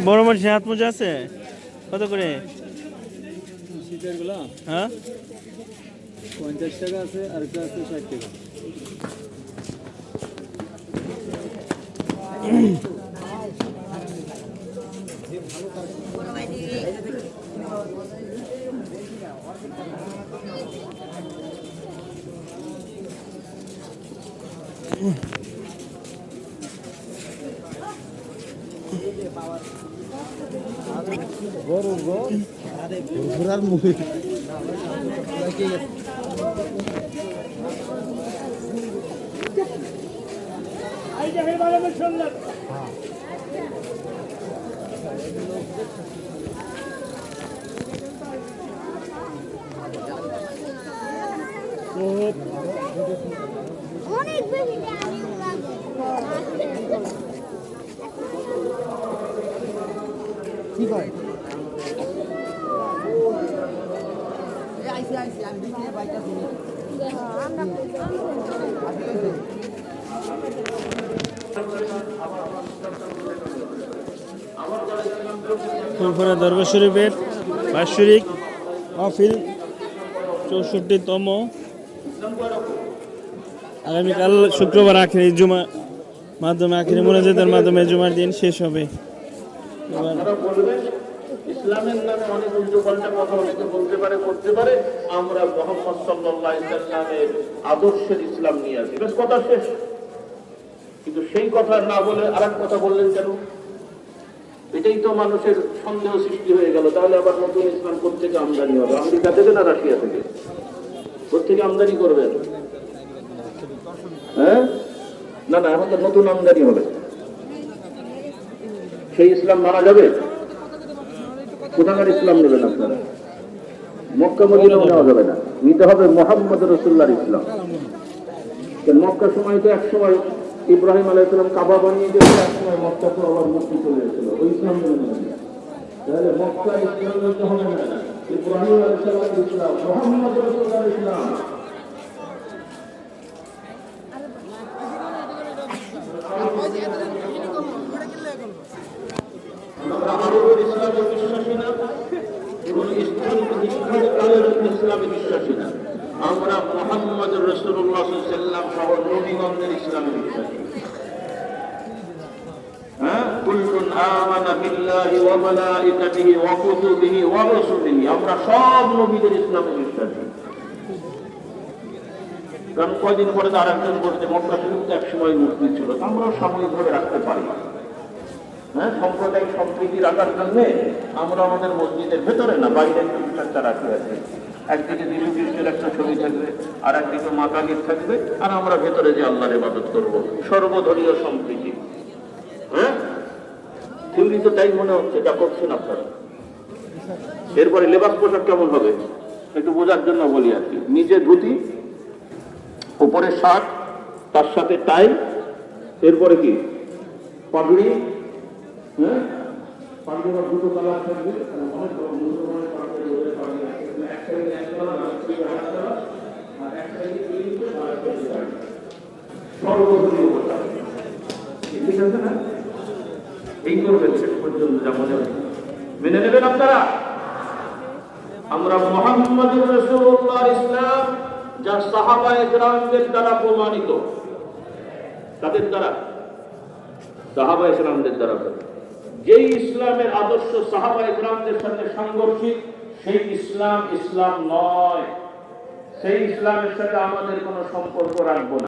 বড় মানুষের হাত মোজা আছে কত করে? শীতের গুলা হ্যাঁ 50 টাকা আছে, আর একটা আছে 60 টাকা। ঘোরার মুখে অনেক বেশি কি ভাই ফুলপুরা দরবার শরীফের বাৎসরিক মাহফিল 64তম আগামীকাল শুক্রবার আখেরি জুমা মাধ্যমে আখেরি মোনাজাতের মাধ্যমে জুমার দিন শেষ হবে। ইসলামের নামে অনেক উল্টোপাল্টা কথা অনেকে বলতে পারে করতে পারে, আমরা মুহাম্মদ সাল্লাল্লাহু আলাইহি ওয়াসাল্লামের আদর্শের ইসলাম নিয়ে আসি, বেশ কথা শেষ। কিন্তু সেই কথা না বলে আরেক কথা বললেন কেন? এটাই তো মানুষের সন্দেহ সৃষ্টি হয়ে গেল। তাহলে আবার নতুন ইসলাম কোথেকে আমদানি হবে? আমেরিকা থেকে না রাশিয়া থেকে? কোথেকে আমদানি করবেন? হ্যাঁ না না, এখন তো নতুন আমদানি হবে। সেই ইসলাম মানা যাবে? কোথাকার ইসলাম নেবেন আপনারা? মক্কা মদিনাও নেওয়া যাবে না, নিতে হবে মুহাম্মদ রাসূলুল্লাহর ইসলাম। মক্কার সময় তো এক সময় ইব্রাহিম আলাইহিস সালাম কাবা বানিয়ে দিয়েছিল, এক সময় মক্কা তো আবার মূর্তি চলে এসেছিল, ওই ইসলাম নেবেন না। তাহলে মক্কা ইসলাম নিতে হবে না, ইব্রাহিম আলাইহিস সালামের ইসলাম, মুহাম্মদ রাসূলুল্লাহর ইসলাম। আমরা মুহাম্মদ রাসূলুল্লাহ সাল্লাল্লাহু আলাইহি ওয়াসাল্লাম সহ নবীগণের ইসলামে বিশ্বাসী। হ্যাঁ, কুল্লুন আমানা বিল্লাহি ওয়া মালাইকাতিহি ওয়া কুতুবিহি ওয়া রাসূলিহি, আমরা সব নবীদের ইসলামে বিশ্বাসী। কারণ কয়দিন পরে তো আরেকজন বলতে মক্কা শরীফ এক সময় মুসলিম ছিল, আমরা সাময়িকভাবে রাখতে পারি। হ্যাঁ, সাম্প্রদায়িক সম্প্রীতি রাখার জন্য আমরা আমাদের মসজিদের ভেতরে না বাইরে একটা রাখি আছে, একদিকে যীশু খ্রিস্টের একটা ছবি থাকবে, আর একদিকে মা কালীর থাকবে, আর আমরা ভেতরে যে আল্লাহর ইবাদত করবো, সর্বধর্মীয় সম্প্রীতি। হ্যাঁ, থিওরি তো তাই মনে হচ্ছে, যা করছেন আপনারা। এরপরে লেবাস পোশাক কেমন হবে একটু বোঝার জন্য বলি আর কি। নিচে ধুতি, উপরে শার্ট, তার সাথে টাই, এরপরে কি পাগড়ি। হ্যাঁ, পাগড়ির দুটো কালার থাকবে, এই করবেন শেষ পর্যন্ত যা মনে হয় মেনে নেবেন আপনারা। আমরা মুহাম্মদ রাসূলুল্লাহর ইসলাম যা সাহাবায়ে কেরামদের দ্বারা প্রমাণিত, তাদের দ্বারা, সাহাবায়ে কেরামদের দ্বারা, যেই ইসলামের আদর্শ সাহাবায়ে কেরামদের সাথে সাংঘর্ষিক সেই ইসলাম ইসলাম নয়, সেই ইসলামের সাথে আমাদের কোনো সম্পর্ক রাখবো না।